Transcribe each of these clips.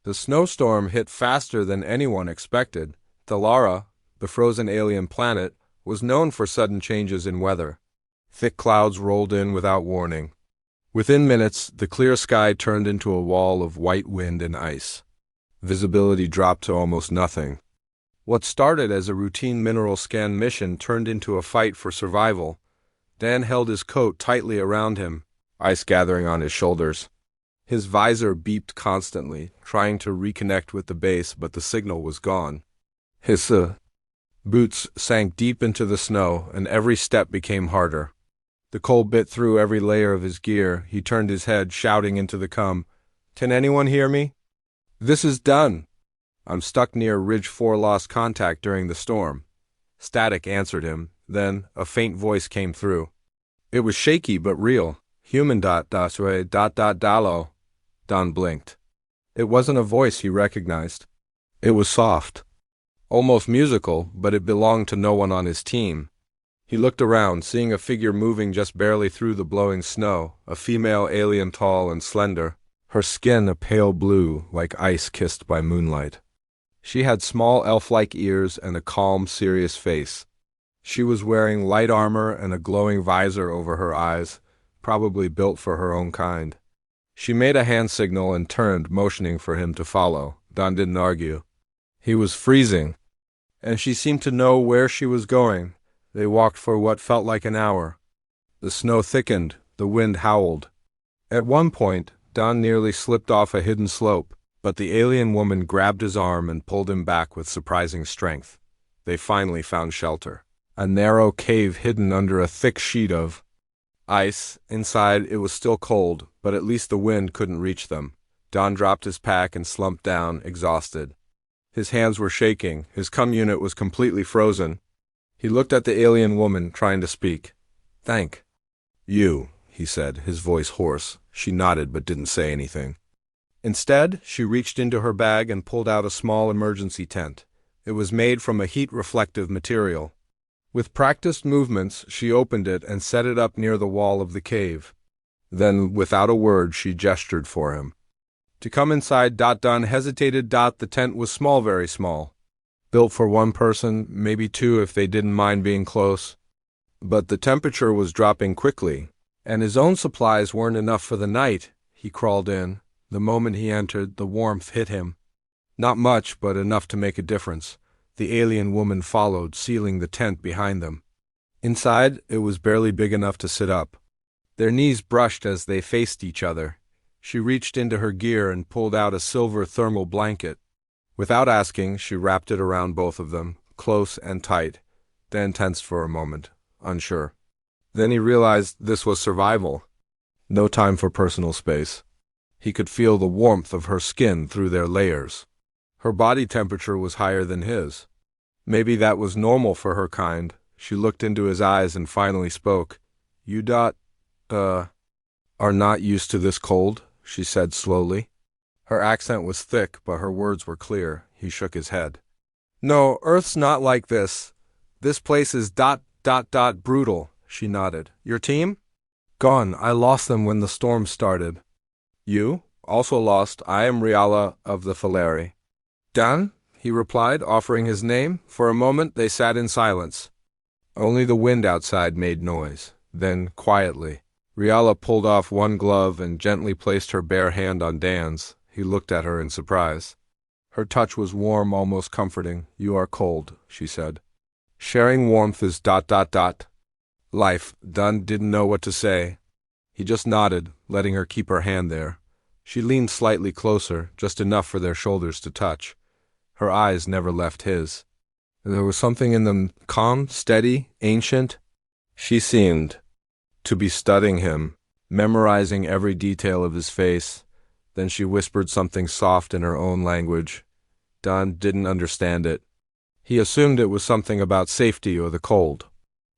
The snowstorm hit faster than anyone expected. Thalara, the frozen alien planet, was known for sudden changes in weather. Thick clouds rolled in without warning. Within minutes, the clear sky turned into a wall of white wind and ice. Visibility dropped to almost nothing. What started as a routine mineral scan mission turned into a fight for survival. Dan held his coat tightly around him, ice gathering on his shoulders. His visor beeped constantly, trying to reconnect with the base, but the signal was gone. His boots sank deep into the snow, and every step became harder. The cold bit through every layer of his gear. He turned his head, shouting into the "Can anyone hear me? This is done. I'm stuck near Ridge 4, lost contact during the storm." Static answered him. Then a faint voice came through. It was shaky but real. Human dalo. Don blinked. It wasn't a voice he recognized. It was soft. Almost musical, but it belonged to no one on his team. He looked around, seeing a figure moving just barely through the blowing snow, a female alien, tall and slender, her skin a pale blue like ice kissed by moonlight. She had small elf-like ears and a calm, serious face. She was wearing light armor and a glowing visor over her eyes, probably built for her own kind. She made a hand signal and turned, motioning for him to follow. Don didn't argue. He was freezing, and she seemed to know where she was going. They walked for what felt like an hour. The snow thickened, the wind howled. At one point, Don nearly slipped off a hidden slope, but the alien woman grabbed his arm and pulled him back with surprising strength. They finally found shelter. A narrow cave hidden under a thick sheet of ice. Inside, it was still cold, but at least the wind couldn't reach them. Don dropped his pack and slumped down, exhausted. His hands were shaking. His cum unit was completely frozen. He looked at the alien woman, trying to speak. "Thank you," he said, his voice hoarse. She nodded but didn't say anything. Instead, she reached into her bag and pulled out a small emergency tent. It was made from a heat-reflective material. With practiced movements, she opened it and set it up near the wall of the cave. Then, without a word, she gestured for him to come inside. Don hesitated. The tent was small, very small. Built for one person, maybe two if they didn't mind being close. But the temperature was dropping quickly, and his own supplies weren't enough for the night. He crawled in. The moment he entered, the warmth hit him. Not much, but enough to make a difference. The alien woman followed, sealing the tent behind them. Inside, it was barely big enough to sit up. Their knees brushed as they faced each other. She reached into her gear and pulled out a silver thermal blanket. Without asking, she wrapped it around both of them, close and tight. Dan tensed for a moment, unsure. Then he realized this was survival. No time for personal space. He could feel the warmth of her skin through their layers. Her body temperature was higher than his. Maybe that was normal for her kind. She looked into his eyes and finally spoke. "You are not used to this cold," she said slowly. Her accent was thick, but her words were clear. He shook his head. "No, Earth's not like this. This place is brutal," she nodded. "Your team?" "Gone. I lost them when the storm started." "You? Also lost. I am Riala of the Faleri." "Dan?" he replied, offering his name. For a moment they sat in silence. Only the wind outside made noise. Then, quietly, Riala pulled off one glove and gently placed her bare hand on Dan's. He looked at her in surprise. Her touch was warm, almost comforting. "You are cold," she said. "Sharing warmth is ... life." Dan didn't know what to say. He just nodded, letting her keep her hand there. She leaned slightly closer, just enough for their shoulders to touch. Her eyes never left his. There was something in them calm, steady, ancient. She seemed to be studying him, memorizing every detail of his face. Then she whispered something soft in her own language. Don didn't understand it. He assumed it was something about safety or the cold.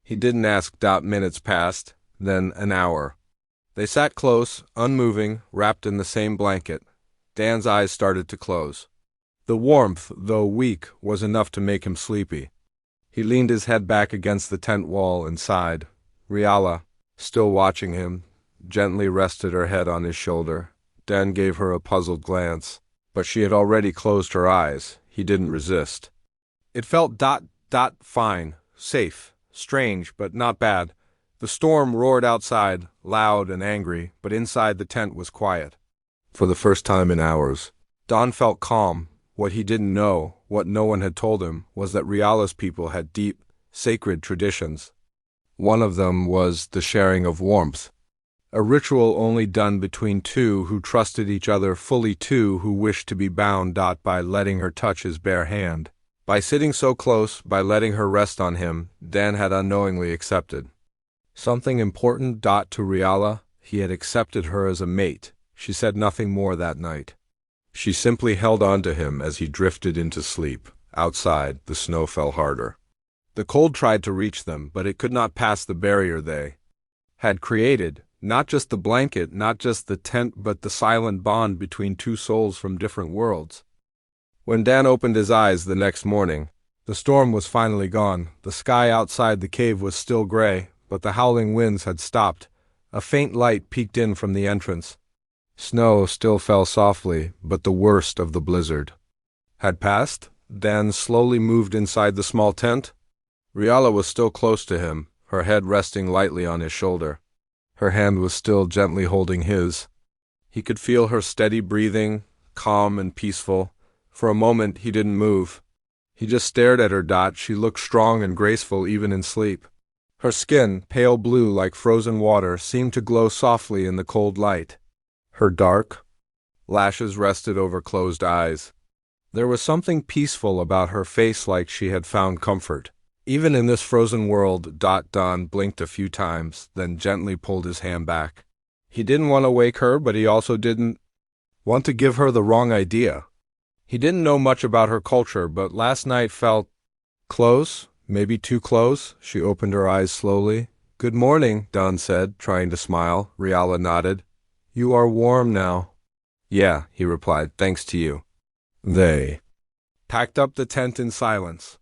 He didn't ask. Minutes passed, then an hour. They sat close, unmoving, wrapped in the same blanket. Dan's eyes started to close. The warmth, though weak, was enough to make him sleepy. He leaned his head back against the tent wall and sighed. Riala, still watching him, gently rested her head on his shoulder. Dan gave her a puzzled glance. But she had already closed her eyes. He didn't resist. It felt fine, safe, strange, but not bad. The storm roared outside, loud and angry, but inside the tent was quiet. For the first time in hours, Don felt calm. What he didn't know, what no one had told him, was that Riala's people had deep, sacred traditions. One of them was the sharing of warmth, a ritual only done between two who trusted each other fully, two who wished to be bound. By letting her touch his bare hand. By sitting so close, by letting her rest on him, Dan had unknowingly accepted something important. To Riala, he had accepted her as a mate. She said nothing more that night. She simply held on to him as he drifted into sleep. Outside, the snow fell harder. The cold tried to reach them, but it could not pass the barrier they had created. Not just the blanket, not just the tent, but the silent bond between two souls from different worlds. When Dan opened his eyes the next morning, the storm was finally gone. The sky outside the cave was still gray, but the howling winds had stopped. A faint light peeked in from the entrance. Snow still fell softly, but the worst of the blizzard had passed. Dan slowly moved inside the small tent. Riala was still close to him, her head resting lightly on his shoulder. Her hand was still gently holding his. He could feel her steady breathing, calm and peaceful. For a moment he didn't move. He just stared at her. She looked strong and graceful even in sleep. Her skin, pale blue like frozen water, seemed to glow softly in the cold light. Her dark lashes rested over closed eyes. There was something peaceful about her face, like she had found comfort. Even in this frozen world. Don blinked a few times, then gently pulled his hand back. He didn't want to wake her, but he also didn't want to give her the wrong idea. He didn't know much about her culture, but last night felt close, maybe too close. She opened her eyes slowly. "Good morning," Don said, trying to smile. Riala nodded. "You are warm now." "Yeah," he replied, "thanks to you." They packed up the tent in silence.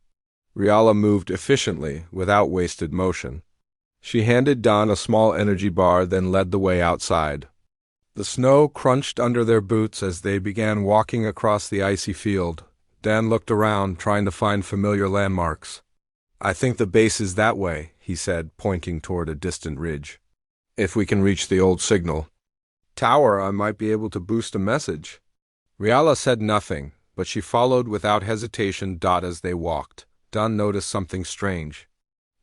Riala moved efficiently, without wasted motion. She handed Don a small energy bar, then led the way outside. The snow crunched under their boots as they began walking across the icy field. Dan looked around, trying to find familiar landmarks. "I think the base is that way," he said, pointing toward a distant ridge. "If we can reach the old signal tower, I might be able to boost a message." Riala said nothing, but she followed without hesitation. As they walked, Don noticed something strange.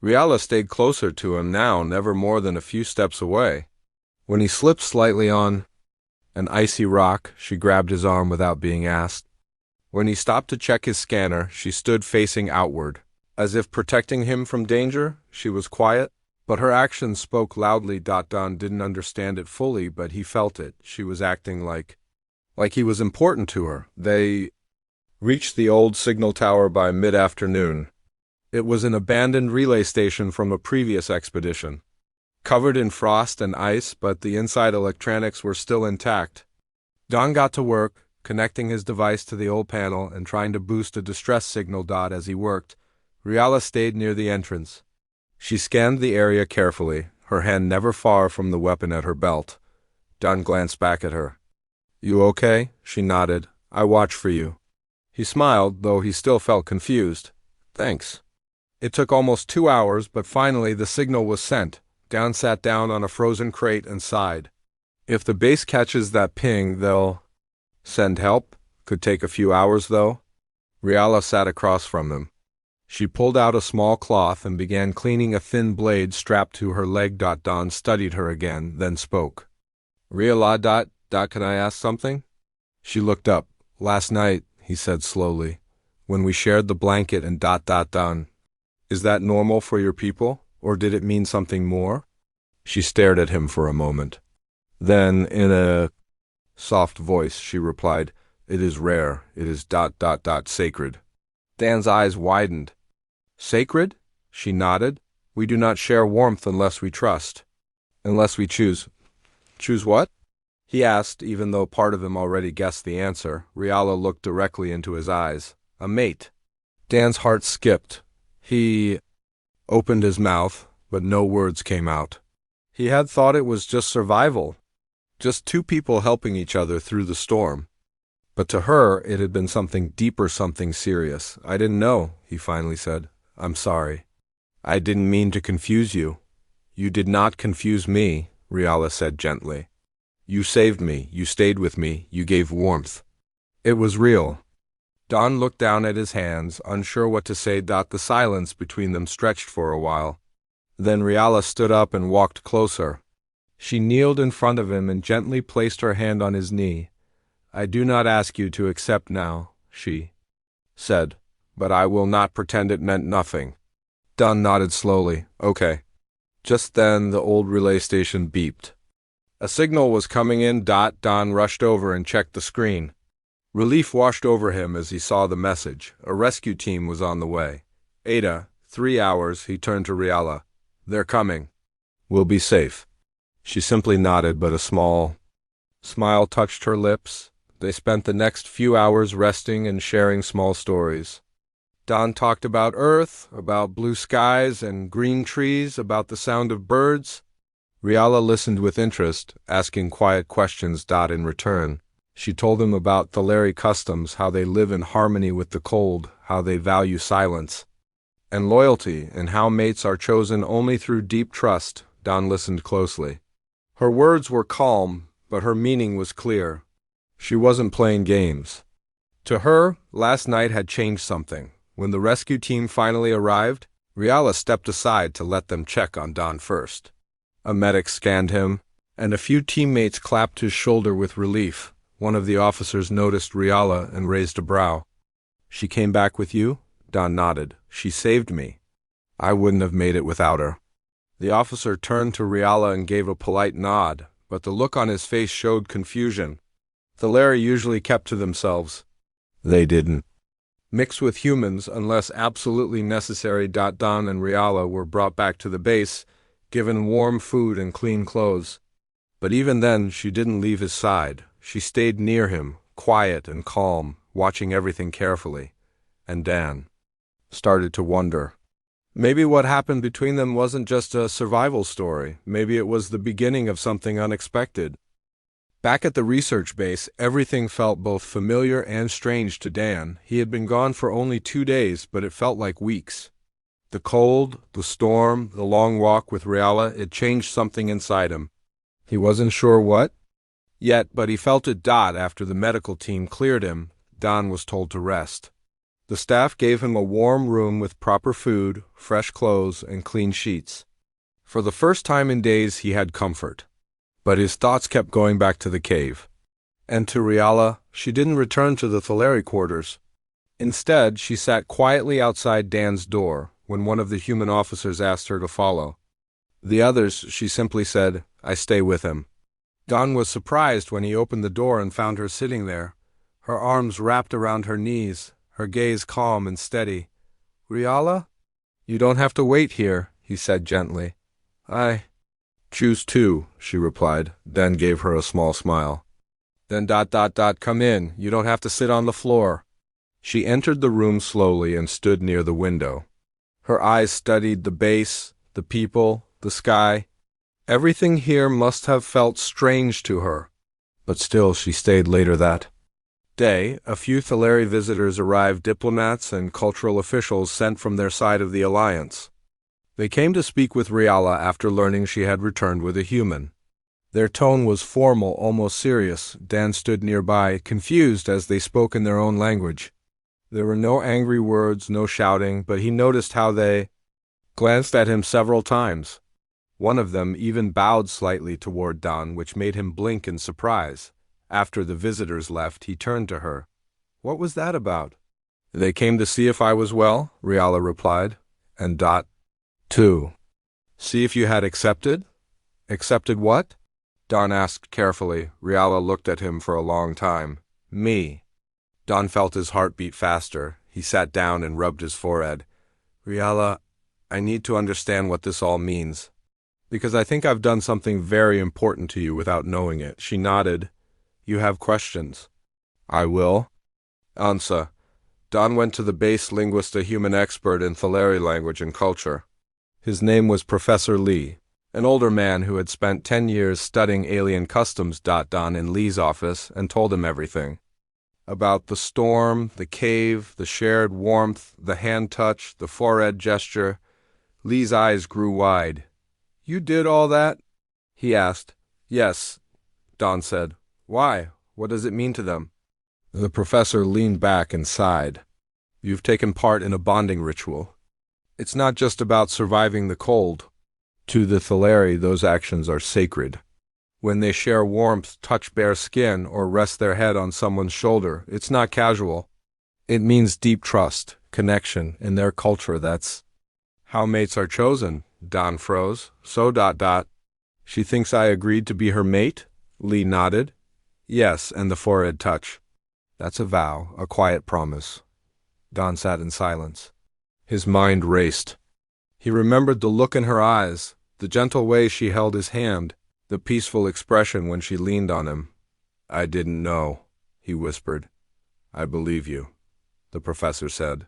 Riala stayed closer to him now, never more than a few steps away. When he slipped slightly on an icy rock, she grabbed his arm without being asked. When he stopped to check his scanner, she stood facing outward, as if protecting him from danger. She was quiet, but her actions spoke loudly. Don didn't understand it fully, but he felt it. She was acting like he was important to her. They reached the old signal tower by mid-afternoon. It was an abandoned relay station from a previous expedition, covered in frost and ice, but the inside electronics were still intact. Don got to work, connecting his device to the old panel and trying to boost a distress signal. As he worked, Riala stayed near the entrance. She scanned the area carefully, her hand never far from the weapon at her belt. Don glanced back at her. "You okay?" She nodded. "I watch for you." He smiled, though he still felt confused. "Thanks." It took almost 2 hours, but finally the signal was sent. Don sat down on a frozen crate and sighed. If the base catches that ping, they'll send help. Could take a few hours, though. Riala sat across from him. She pulled out a small cloth and began cleaning a thin blade strapped to her leg. Don studied her again, then spoke. "Riala, can I ask something?" She looked up. "Last night," he said slowly, "when we shared the blanket and Don, is that normal for your people, or did it mean something more?" She stared at him for a moment. Then, in a soft voice, she replied, "It is rare. It is sacred." Dan's eyes widened. "Sacred?" She nodded. "We do not share warmth unless we trust. Unless we choose." "Choose what?" he asked, even though part of him already guessed the answer. Riala looked directly into his eyes. "A mate." Dan's heart skipped. He opened his mouth, but no words came out. He had thought it was just survival, just two people helping each other through the storm. But to her, it had been something deeper, something serious. "I didn't know," he finally said. "I'm sorry. I didn't mean to confuse you." "You did not confuse me," Riala said gently. "You saved me, you stayed with me, you gave warmth. It was real." Don looked down at his hands, unsure what to say. The silence between them stretched for a while. Then Riala stood up and walked closer. She kneeled in front of him and gently placed her hand on his knee. "I do not ask you to accept now," she said, "but I will not pretend it meant nothing." Don nodded slowly. "Okay." Just then, the old relay station beeped. A signal was coming in. Don rushed over and checked the screen. Relief washed over him as he saw the message. A rescue team was on the way. "Ada, 3 hours," he turned to Riala. "They're coming. We'll be safe." She simply nodded, but a small smile touched her lips. They spent the next few hours resting and sharing small stories. Don talked about Earth, about blue skies and green trees, about the sound of birds. Riala listened with interest, asking quiet questions. In return, she told him about Thaleri customs, how they live in harmony with the cold, how they value silence and loyalty, and how mates are chosen only through deep trust. Don listened closely. Her words were calm, but her meaning was clear. She wasn't playing games. To her, last night had changed something. When the rescue team finally arrived, Riala stepped aside to let them check on Don first. A medic scanned him, and a few teammates clapped his shoulder with relief. One of the officers noticed Riala and raised a brow. "She came back with you?" Don nodded. "She saved me. I wouldn't have made it without her." The officer turned to Riala and gave a polite nod, but the look on his face showed confusion. Thaleri usually kept to themselves. They didn't mix with humans unless absolutely necessary. Don and Riala were brought back to the base, given warm food and clean clothes. But even then, she didn't leave his side. She stayed near him, quiet and calm, watching everything carefully. And Dan started to wonder. Maybe what happened between them wasn't just a survival story. Maybe it was the beginning of something unexpected. Back at the research base, everything felt both familiar and strange to Dan. He had been gone for only 2 days, but it felt like weeks. The cold, the storm, the long walk with Riala, it changed something inside him. He wasn't sure what yet, but he felt it. After the medical team cleared him, Don was told to rest. The staff gave him a warm room with proper food, fresh clothes, and clean sheets. For the first time in days, he had comfort. But his thoughts kept going back to the cave. And to Riala, she didn't return to the Thaleri quarters. Instead, she sat quietly outside Dan's door when one of the human officers asked her to follow. The others, she simply said, "I stay with him." Don was surprised when he opened the door and found her sitting there, her arms wrapped around her knees, her gaze calm and steady. "Riala? You don't have to wait here," he said gently. "I choose to," she replied, then gave her a small smile. "Then come in. You don't have to sit on the floor." She entered the room slowly and stood near the window. Her eyes studied the base, the people, the sky. Everything here must have felt strange to her. But still she stayed later that day. A few Thaleri visitors arrived, diplomats and cultural officials sent from their side of the alliance. They came to speak with Riala after learning she had returned with a human. Their tone was formal, almost serious. Dan stood nearby, confused as they spoke in their own language. There were no angry words, no shouting, but he noticed how they glanced at him several times. One of them even bowed slightly toward Don, which made him blink in surprise. After the visitors left, he turned to her. "What was that about?" "They came to see if I was well," Riala replied. "And too. See if you had accepted." "Accepted what?" Don asked carefully. Riala looked at him for a long time. "Me." Don felt his heart beat faster. He sat down and rubbed his forehead. "Riala, I need to understand what this all means, because I think I've done something very important to you without knowing it." She nodded. "You have questions?" "I will answer." Don went to the base linguist, a human expert in Thaleri language and culture. His name was Professor Lee, an older man who had spent 10 years studying alien customs. Don in Lee's office and told him everything. About the storm, the cave, the shared warmth, the hand touch, the forehead gesture. Lee's eyes grew wide. "You did all that?" he asked. "Yes," Don said. "Why? What does it mean to them?" The professor leaned back and sighed. "You've taken part in a bonding ritual. It's not just about surviving the cold. To the Thaleri, those actions are sacred. When they share warmth, touch bare skin, or rest their head on someone's shoulder, it's not casual. It means deep trust, connection. In their culture, that's how mates are chosen." Don froze. "So ... She thinks I agreed to be her mate?" Lee nodded. "Yes, and the forehead touch. That's a vow, a quiet promise." Don sat in silence. His mind raced. He remembered the look in her eyes, the gentle way she held his hand, the peaceful expression when she leaned on him. "I didn't know," he whispered. "I believe you," the professor said.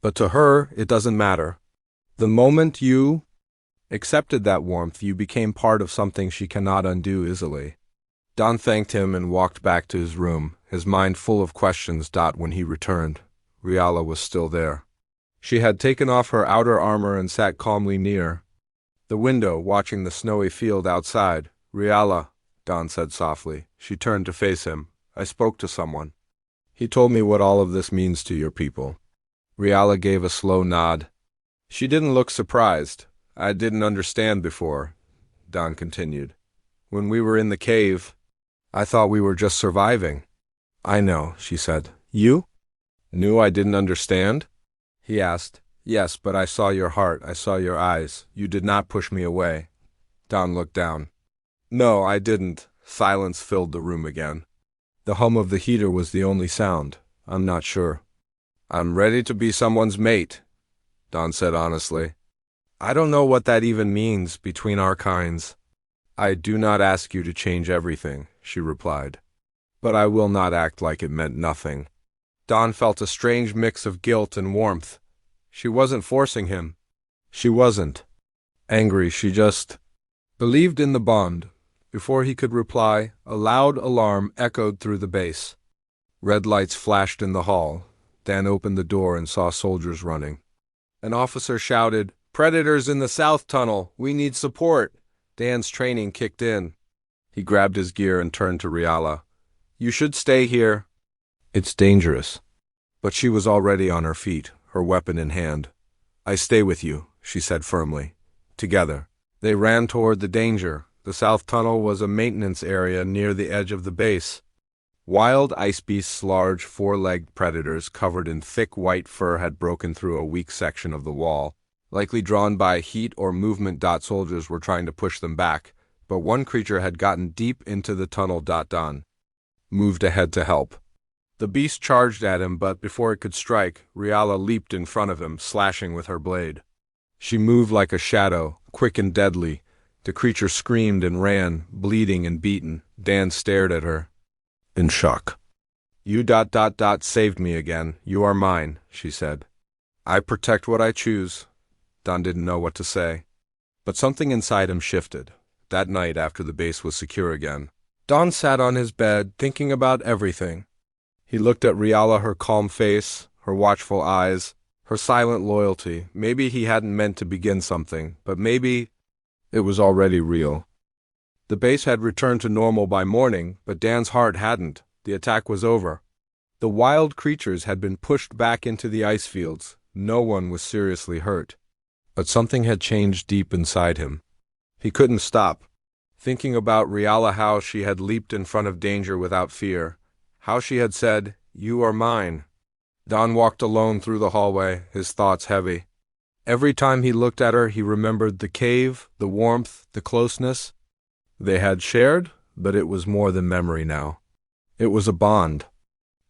"But to her, it doesn't matter. The moment you accepted that warmth, you became part of something she cannot undo easily." Don thanked him and walked back to his room, his mind full of questions. When he returned, Riala was still there. She had taken off her outer armor and sat calmly near the window, watching the snowy field outside. "Riala," Don said softly. She turned to face him. "I spoke to someone. He told me what all of this means to your people." Riala gave a slow nod. She didn't look surprised. "I didn't understand before," Don continued. "When we were in the cave, I thought we were just surviving." "I know," she said. "You knew I didn't understand?" he asked. "Yes, but I saw your heart. I saw your eyes. You did not push me away." Don looked down. "No, I didn't." Silence filled the room again. The hum of the heater was the only sound. "I'm not sure." "I'm ready to be someone's mate," Don said honestly. "I don't know what that even means between our kinds." "I do not ask you to change everything," she replied. "But I will not act like it meant nothing." Don felt a strange mix of guilt and warmth. She wasn't forcing him. She wasn't angry. She just believed in the bond. Before he could reply, a loud alarm echoed through the base. Red lights flashed in the hall. Dan opened the door and saw soldiers running. An officer shouted, "Predators in the south tunnel! We need support!" Dan's training kicked in. He grabbed his gear and turned to Riala. "You should stay here. It's dangerous." But she was already on her feet, her weapon in hand. "I stay with you," she said firmly. Together, they ran toward the danger. The south tunnel was a maintenance area near the edge of the base. Wild ice beasts, large four-legged predators covered in thick white fur, had broken through a weak section of the wall, likely drawn by heat or movement. Soldiers were trying to push them back, but one creature had gotten deep into the tunnel. Don moved ahead to help. The beast charged at him, but before it could strike, Riala leaped in front of him, slashing with her blade. She moved like a shadow, quick and deadly. The creature screamed and ran, bleeding and beaten. Dan stared at her in shock. "You ... saved me again. You are mine," she said. "I protect what I choose." Don didn't know what to say. But something inside him shifted. That night, after the base was secure again, Don sat on his bed, thinking about everything. He looked at Riala, her calm face, her watchful eyes, her silent loyalty. Maybe he hadn't meant to begin something, but maybe it was already real. The base had returned to normal by morning, but Dan's heart hadn't. The attack was over. The wild creatures had been pushed back into the ice fields. No one was seriously hurt. But something had changed deep inside him. He couldn't stop thinking about Riala, how she had leaped in front of danger without fear, how she had said, "You are mine." Don walked alone through the hallway, his thoughts heavy. Every time he looked at her, he remembered the cave, the warmth, the closeness they had shared, but it was more than memory now. It was a bond.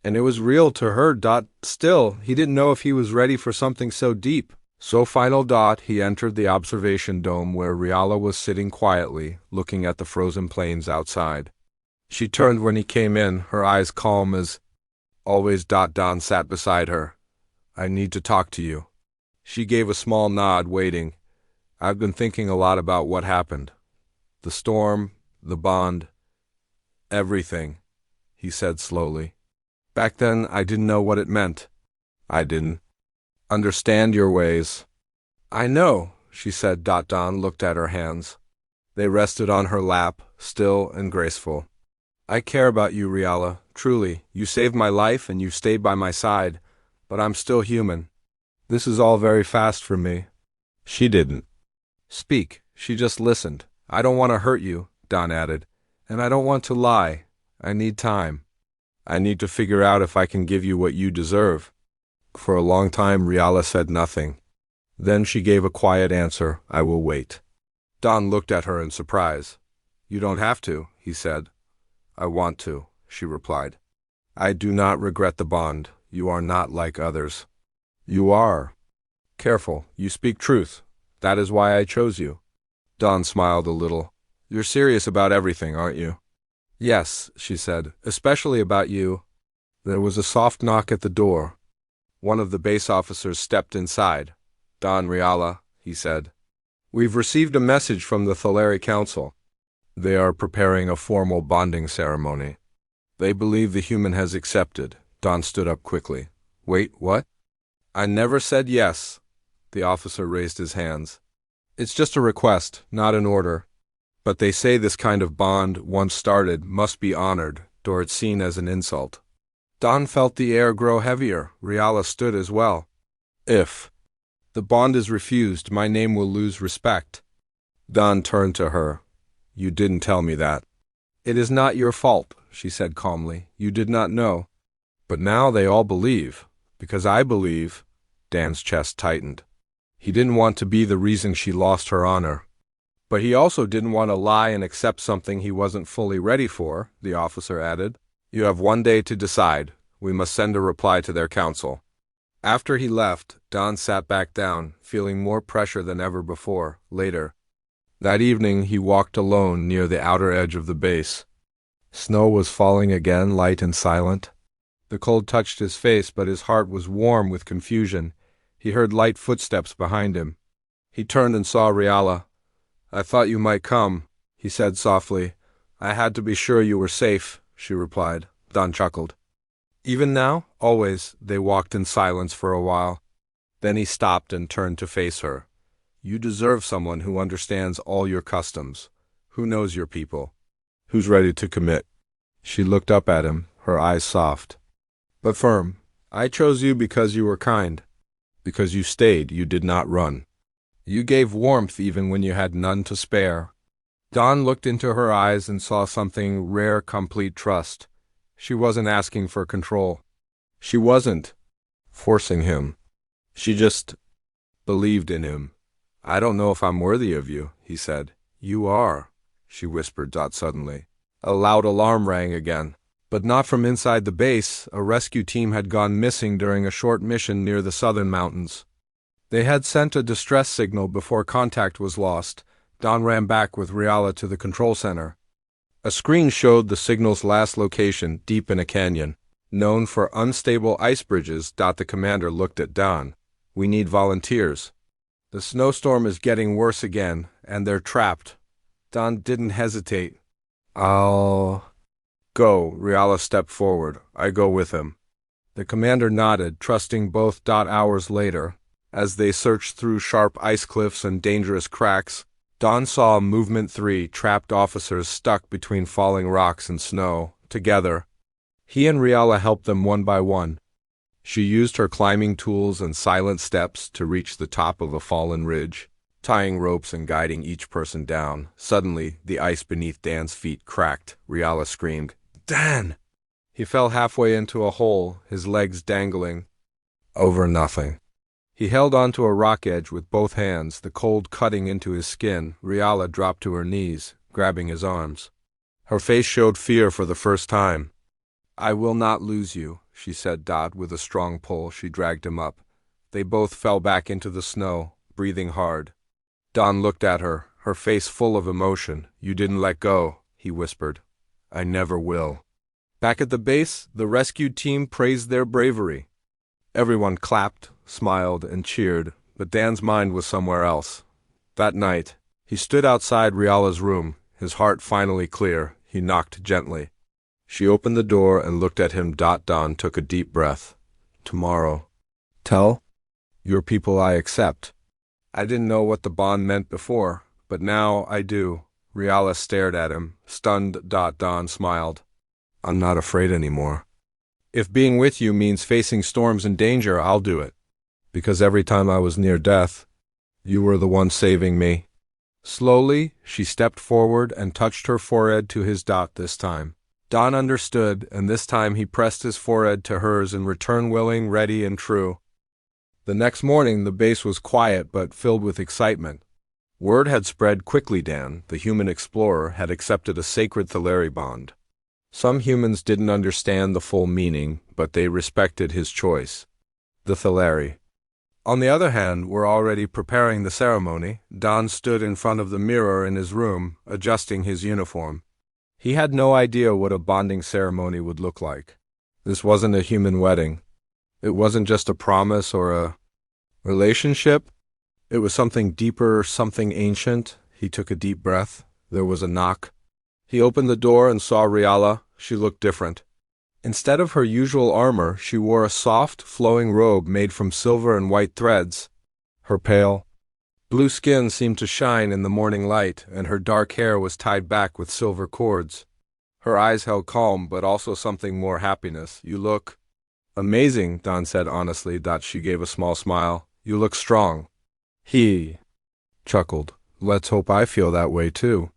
And it was real to her. Still, he didn't know if he was ready for something so deep. So final. He entered the observation dome where Riala was sitting quietly, looking at the frozen plains outside. She turned when he came in, her eyes calm as always. Don sat beside her. "I need to talk to you." She gave a small nod, waiting. "I've been thinking a lot about what happened. The storm, the bond, everything," he said slowly. Back then, I didn't know what it meant. I didn't understand your ways. I know, she said. Don looked at her hands. They rested on her lap, still and graceful. I care about you, Riala, truly. You saved my life and you stayed by my side, but I'm still human. This is all very fast for me. She didn't speak, she just listened. I don't want to hurt you, Don added, and I don't want to lie. I need time. I need to figure out if I can give you what you deserve. For a long time, Riala said nothing. Then she gave a quiet answer, I will wait. Don looked at her in surprise. You don't have to, he said. I want to, she replied. I do not regret the bond. You are not like others. You are. Careful, you speak truth. That is why I chose you. Don smiled a little. You're serious about everything, aren't you? Yes, she said, especially about you. There was a soft knock at the door. One of the base officers stepped inside. Don Riala, he said. We've received a message from the Thaleri Council. They are preparing a formal bonding ceremony. They believe the human has accepted. Don stood up quickly. Wait, what? I never said yes. The officer raised his hands. It's just a request, not an order. But they say this kind of bond, once started, must be honored, or it's seen as an insult. Don felt the air grow heavier. Riala stood as well. If the bond is refused, my name will lose respect. Don turned to her. You didn't tell me that. It is not your fault, she said calmly. You did not know. But now they all believe. Because I believe. Dan's chest tightened. He didn't want to be the reason she lost her honor. But he also didn't want to lie and accept something he wasn't fully ready for, the officer added. You have 1 day to decide. We must send a reply to their council. After he left, Don sat back down, feeling more pressure than ever before. Later, that evening, he walked alone near the outer edge of the base. Snow was falling again, light and silent. The cold touched his face, but his heart was warm with confusion. He heard light footsteps behind him. He turned and saw Riala. I thought you might come, he said softly. I had to be sure you were safe, she replied. Don chuckled. Even now? Always. They walked in silence for a while. Then he stopped and turned to face her. You deserve someone who understands all your customs, who knows your people, who's ready to commit. She looked up at him, her eyes soft, but firm. I chose you because you were kind, because you stayed, you did not run. You gave warmth even when you had none to spare. Don looked into her eyes and saw something rare, complete trust. She wasn't asking for control. She wasn't forcing him. She just believed in him. I don't know if I'm worthy of you, he said. You are, she whispered. Suddenly, a loud alarm rang again. But not from inside the base. A rescue team had gone missing during a short mission near the southern mountains. They had sent a distress signal before contact was lost. Don ran back with Riala to the control center. A screen showed the signal's last location, deep in a canyon, known for unstable ice bridges. The commander looked at Don. We need volunteers. The snowstorm is getting worse again, and they're trapped. Don didn't hesitate. I'll go. Riala stepped forward. I go with him. The commander nodded, trusting both. Hours later, as they searched through sharp ice cliffs and dangerous cracks, Don saw Movement 3 trapped officers stuck between falling rocks and snow, together. He and Riala helped them one by one. She used her climbing tools and silent steps to reach the top of a fallen ridge, tying ropes and guiding each person down. Suddenly, the ice beneath Dan's feet cracked. Riala screamed, Dan! He fell halfway into a hole, his legs dangling. Over nothing. He held onto a rock edge with both hands, the cold cutting into his skin. Riala dropped to her knees, grabbing his arms. Her face showed fear for the first time. I will not lose you, she said. With a strong pull, she dragged him up. They both fell back into the snow, breathing hard. Don looked at her, her face full of emotion. You didn't let go, he whispered. I never will. Back at the base, the rescue team praised their bravery. Everyone clapped, smiled, and cheered, but Dan's mind was somewhere else. That night, he stood outside Riala's room, his heart finally clear. He knocked gently. She opened the door and looked at him. Don took a deep breath. Tomorrow. Tell your people I accept. I didn't know what the bond meant before, but now I do. Riala stared at him, stunned. Don smiled. I'm not afraid anymore. If being with you means facing storms and danger, I'll do it. Because every time I was near death, you were the one saving me. Slowly, she stepped forward and touched her forehead to his. This time. Don understood, and this time he pressed his forehead to hers in return, willing, ready, and true. The next morning, the base was quiet but filled with excitement. Word had spread quickly. Dan, the human explorer, had accepted a sacred Theleri bond. Some humans didn't understand the full meaning, but they respected his choice. The Theleri, on the other hand, were already preparing the ceremony. Don stood in front of the mirror in his room, adjusting his uniform. He had no idea what a bonding ceremony would look like. This wasn't a human wedding. It wasn't just a promise or a relationship. It was something deeper, something ancient. He took a deep breath. There was a knock. He opened the door and saw Riala. She looked different. Instead of her usual armor, she wore a soft, flowing robe made from silver and white threads. Her pale blue skin seemed to shine in the morning light, and her dark hair was tied back with silver cords. Her eyes held calm, but also something more, happiness. You look amazing, Don said honestly. She gave a small smile. You look strong. He chuckled. Let's hope I feel that way too.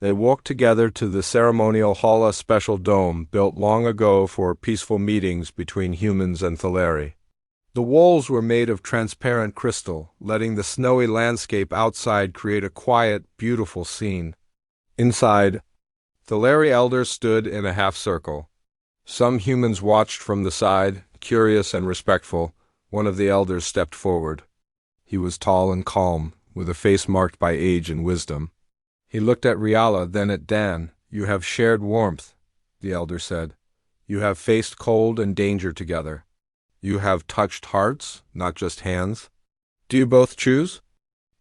They walked together to the ceremonial hall, a special dome built long ago for peaceful meetings between humans and Theleri. The walls were made of transparent crystal, letting the snowy landscape outside create a quiet, beautiful scene. Inside, Theleri elders stood in a half circle. Some humans watched from the side, curious and respectful. One of the elders stepped forward. He was tall and calm, with a face marked by age and wisdom. He looked at Riala, then at Dan. You have shared warmth, the elder said. You have faced cold and danger together. You have touched hearts, not just hands. Do you both choose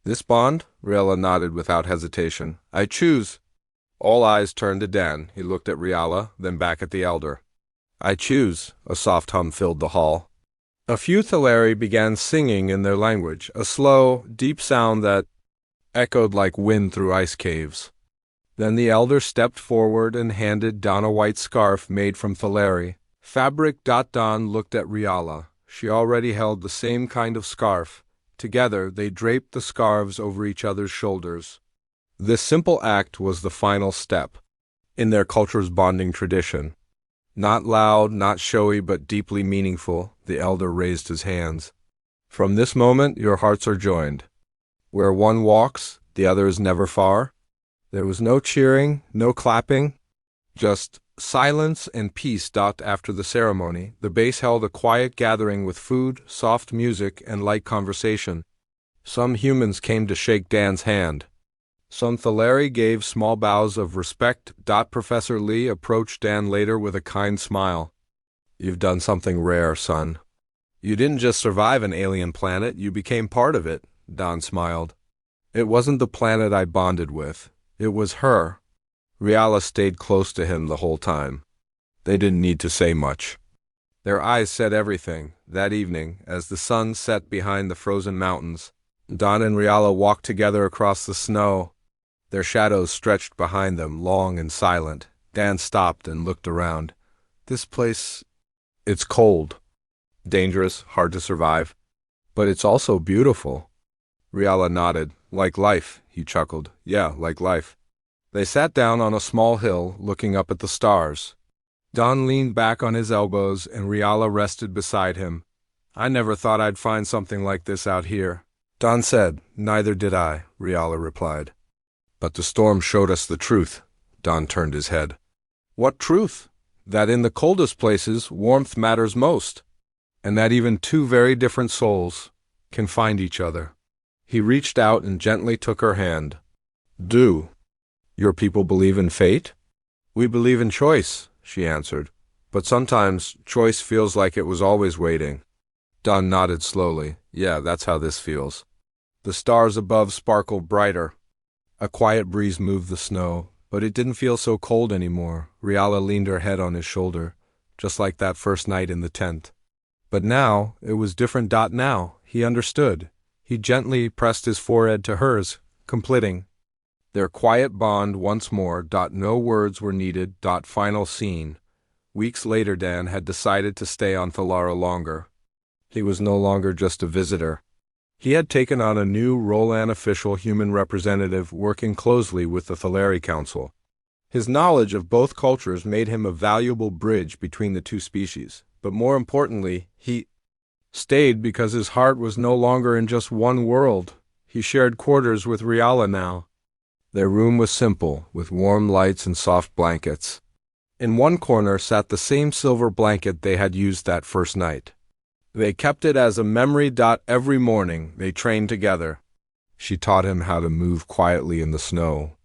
this bond? Riala nodded without hesitation. I choose. All eyes turned to Dan. He looked at Riala, then back at the elder. I choose. A soft hum filled the hall. A few Theleri began singing in their language, a slow, deep sound that echoed like wind through ice caves. Then the elder stepped forward and handed Don a white scarf made from Theleri fabric. Don looked at Riala. She already held the same kind of scarf. Together, they draped the scarves over each other's shoulders. This simple act was the final step in their culture's bonding tradition. Not loud, not showy, but deeply meaningful, the elder raised his hands. From this moment, your hearts are joined. Where one walks, the other is never far. There was no cheering, no clapping, just silence and peace. After the ceremony, the base held a quiet gathering with food, soft music, and light conversation. Some humans came to shake Dan's hand. Some Theleri gave small bows of respect. Professor Lee approached Dan later with a kind smile. You've done something rare, son. You didn't just survive an alien planet, you became part of it. Don smiled. It wasn't the planet I bonded with. It was her. Riala stayed close to him the whole time. They didn't need to say much. Their eyes said everything. That evening, as the sun set behind the frozen mountains, Don and Riala walked together across the snow. Their shadows stretched behind them, long and silent. Dan stopped and looked around. This place, it's cold, dangerous, hard to survive. But it's also beautiful. Riala nodded. Like life, he chuckled. Yeah, like life. They sat down on a small hill, looking up at the stars. Don leaned back on his elbows, and Riala rested beside him. I never thought I'd find something like this out here. Don said. Neither did I, Riala replied. But the storm showed us the truth. Don turned his head. What truth? That in the coldest places, warmth matters most, and that even two very different souls can find each other. He reached out and gently took her hand. Do your people believe in fate? We believe in choice, she answered. But sometimes choice feels like it was always waiting. Don nodded slowly. Yeah, that's how this feels. The stars above sparkled brighter. A quiet breeze moved the snow. But it didn't feel so cold anymore. Riala leaned her head on his shoulder, just like that first night in the tent. But now, it was different. Now, he understood. He gently pressed his forehead to hers, completing their quiet bond once more. No words were needed. Final scene. Weeks later, Dan had decided to stay on Thalara longer. He was no longer just a visitor. He had taken on a new role, an official human representative working closely with the Thaleri Council. His knowledge of both cultures made him a valuable bridge between the two species, but more importantly, he stayed because his heart was no longer in just one world. He shared quarters with Riala now. Their room was simple, with warm lights and soft blankets. In one corner sat the same silver blanket they had used that first night. They kept it as a memory. Every morning they trained together. She taught him how to move quietly in the snow,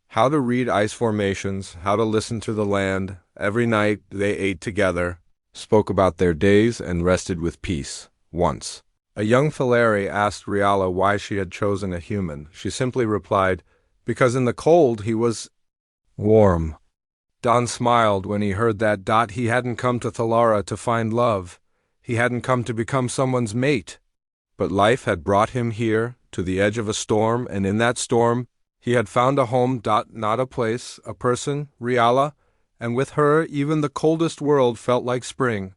how to read ice formations, how to listen to the land. Every night they ate together, spoke about their days, and rested with peace. Once, a young Thaleri asked Riala why she had chosen a human. She simply replied, "Because in the cold he was warm." Don smiled when he heard that. He hadn't come to Thalara to find love. He hadn't come to become someone's mate. But life had brought him here, to the edge of a storm, and in that storm, he had found a home. Not a place, a person, Riala, and with her even the coldest world felt like spring.